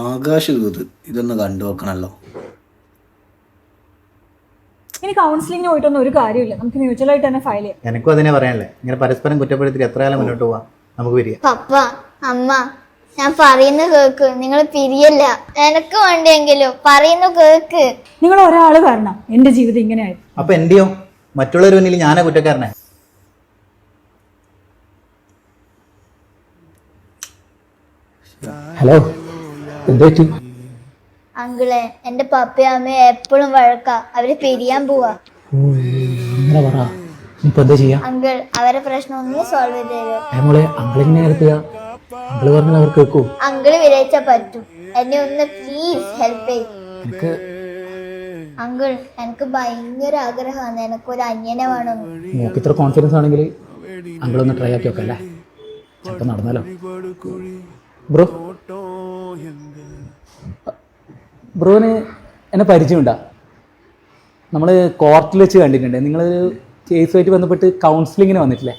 ആകാശ ഇതൊന്ന് കണ്ടു നോക്കണല്ലോ. ഇനി കൗൺസിലിംഗിന് പോയിട്ടൊന്നും ഒരു കാര്യമില്ല, നമുക്ക് മ്യൂച്വലായിട്ട് തന്നെ ഫയൽ ചെയ്യാം. എനിക്കും അതിനെ പറയാനല്ലേ, ഇങ്ങനെ പരസ്പരം കുറ്റപ്പെടുത്തി എത്ര കാലം മുന്നോട്ട് പോവാം, നമുക്ക് പിരിയാം. പപ്പ അമ്മ ഞാൻ പറയുന്ന കേക്ക്, നിങ്ങൾ പിരിയല്ല. എനക്ക് വേണ്ടിയെങ്കിലും പറയുന്ന കേക്ക്. നിങ്ങൾ ഒരാള് കാരണം എന്റെ ജീവിതം ഇങ്ങനെയായി. അപ്പൊ എന്റെയോ മറ്റുള്ളവർ മുന്നിൽ ഞാനാ കുറ്റക്കാരനെ. ഹലോ, എന്താ പറ്റി? അങ്കിളെ, എന്റെ പപ്പയും അമ്മയും എപ്പോഴും വഴക്കാ. അവര് പിരിയാൻ പോവാ. അങ്ങനെ പറ, ഇപ്പൊ എന്താ ചെയ്യാ? അങ്കിൾ, അവരെ പ്രശ്നം ഒന്ന് സോൾവ് ചെയ്ത് തരുമോ? മോളെ, അങ്കിളിങ്ങനെ ഹെൽപ്പ് ചെയ്യാ? അങ്കിള് പറഞ്ഞാൽ അവർ കേൾക്കൂ? അങ്കിള് വിചാരിച്ചാ പറ്റും. എന്നെ ഒന്ന് പ്ലീസ് ഹെൽപ്പ് ചെയ്യും. എനിക്ക് അങ്കിൾ, എനിക്ക് ഭയങ്കര ആഗ്രഹമാണ് എനക്കൊരു അന്യനെ വേണം. നോക്ക് ഇത്ര കോൺഫിഡൻസ് ആണെങ്കിൽ അങ്കിളൊന്ന് ട്രൈ ആക്കി നോക്കല്ലേ, ചിലപ്പോൾ നടന്നാലോ. ബ്രോന് എന്നെ പരിചയമുണ്ടാ? നമ്മൾ കോർട്ടിൽ വെച്ച് കണ്ടിട്ടുണ്ട്. നിങ്ങൾ കേസുമായിട്ട് ബന്ധപ്പെട്ട് കൗൺസിലിങ്ങിന് വന്നിട്ടില്ലേ?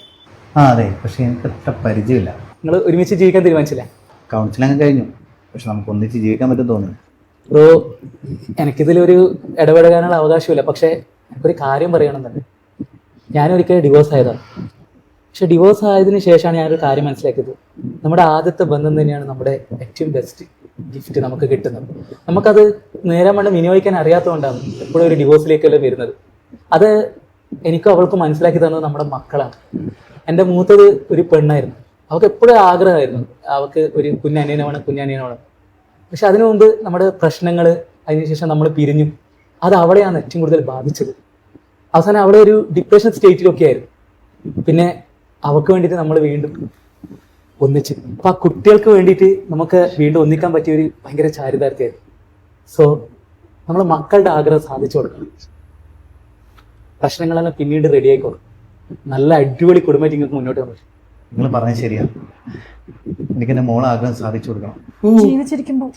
ആ അതെ, പക്ഷെ എനിക്ക് അത്ര പരിചയമില്ല. നിങ്ങൾ ഒരുമിച്ച് ജീവിക്കാൻ തീരുമാനിച്ചില്ലേ? കൗൺസിലങ്ങ് കഴിഞ്ഞു, പക്ഷെ നമുക്ക് ഒന്നിച്ച് ജീവിക്കാൻ പറ്റും തോന്നുന്നു. ബ്രോ, എനിക്കിതിലൊരു ഇടപെടാനുള്ള അവകാശമില്ല, പക്ഷേ എനിക്കൊരു കാര്യം പറയണമെന്നുണ്ട്. ഞാനൊരിക്കൽ ഡിവോഴ്സ് ആയതാണ്. പക്ഷെ ഡിവോഴ്സ് ആയതിനു ശേഷമാണ് ഞാനൊരു കാര്യം മനസ്സിലാക്കിയത്. നമ്മുടെ ആദ്യത്തെ ബന്ധം തന്നെയാണ് നമ്മുടെ ഏറ്റവും ബെസ്റ്റ് ഗിഫ്റ്റ് നമുക്ക് കിട്ടുന്നത്. നമുക്കത് നേരെ വണ്ണം വിനിയോഗിക്കാൻ അറിയാത്തതുകൊണ്ടാണ് എപ്പോഴും ഒരു ഡിവോഴ്സിലേക്കല്ലേ വരുന്നത്. അത് എനിക്കും അവൾക്ക് മനസ്സിലാക്കി തന്നത് നമ്മുടെ മക്കളാണ്. എൻ്റെ മൂത്തത് ഒരു പെണ്ണായിരുന്നു. അവൾക്ക് എപ്പോഴും ആഗ്രഹമായിരുന്നു അവൾക്ക് ഒരു കുഞ്ഞനിയനാണ്. പക്ഷെ അതിനു മുമ്പ് നമ്മുടെ പ്രശ്നങ്ങൾ, അതിനുശേഷം നമ്മൾ പിരിഞ്ഞു. അത് അവളെയാണ് ഏറ്റവും കൂടുതൽ ബാധിച്ചത്. അവസാനം അവിടെ ഒരു ഡിപ്രഷൻ സ്റ്റേറ്റിലൊക്കെ ആയിരുന്നു. പിന്നെ അവൾക്ക് വേണ്ടിയിട്ട് നമ്മൾ വീണ്ടും ഒന്നിച്ച്. അപ്പം ആ കുട്ടികൾക്ക് വേണ്ടിയിട്ട് നമുക്ക് വീണ്ടും ഒന്നിക്കാൻ പറ്റിയ ഒരു ഭയങ്കര ചാരിതാർത്ഥ്യമായിരുന്നു. സോ നമ്മൾ മക്കളുടെ ആഗ്രഹം സാധിച്ചു കൊടുക്കണം. പ്രശ്നങ്ങളെല്ലാം പിന്നീട് റെഡി ആയിക്കോളും. നല്ല അടിപൊളി കുടുംബമായിട്ട് നിങ്ങൾക്ക് മുന്നോട്ട് പോകാൻ പറ്റും. നിങ്ങൾ പറഞ്ഞത് ശരിയാണ്. എനിക്ക് എൻ്റെ മോളെ ആഗ്രഹം സാധിച്ചു കൊടുക്കണം. ജീവിച്ചിരിക്കുമ്പോൾ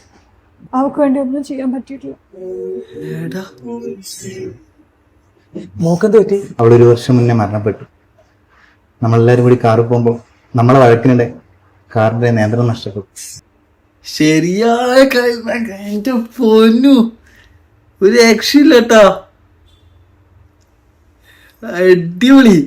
അവൾക്ക് വേണ്ടി ഒന്നും ചെയ്യാൻ പറ്റിയിട്ടില്ല. മോക്കെന്ത് പറ്റി? അവിടെ 1 വർഷം മുന്നേ മരണപ്പെട്ടു. നമ്മളെല്ലാവരും കൂടി കാറിൽ പോകുമ്പോൾ നമ്മളെ വഴക്കിനിടെ കാറിന്റെ നിയന്ത്രണം നഷ്ടപ്പെട്ടു. ശരിയായ എന്റെ പൊന്നു, ഒരു രക്ഷയില്ല കേട്ടോ. അടിപൊളി.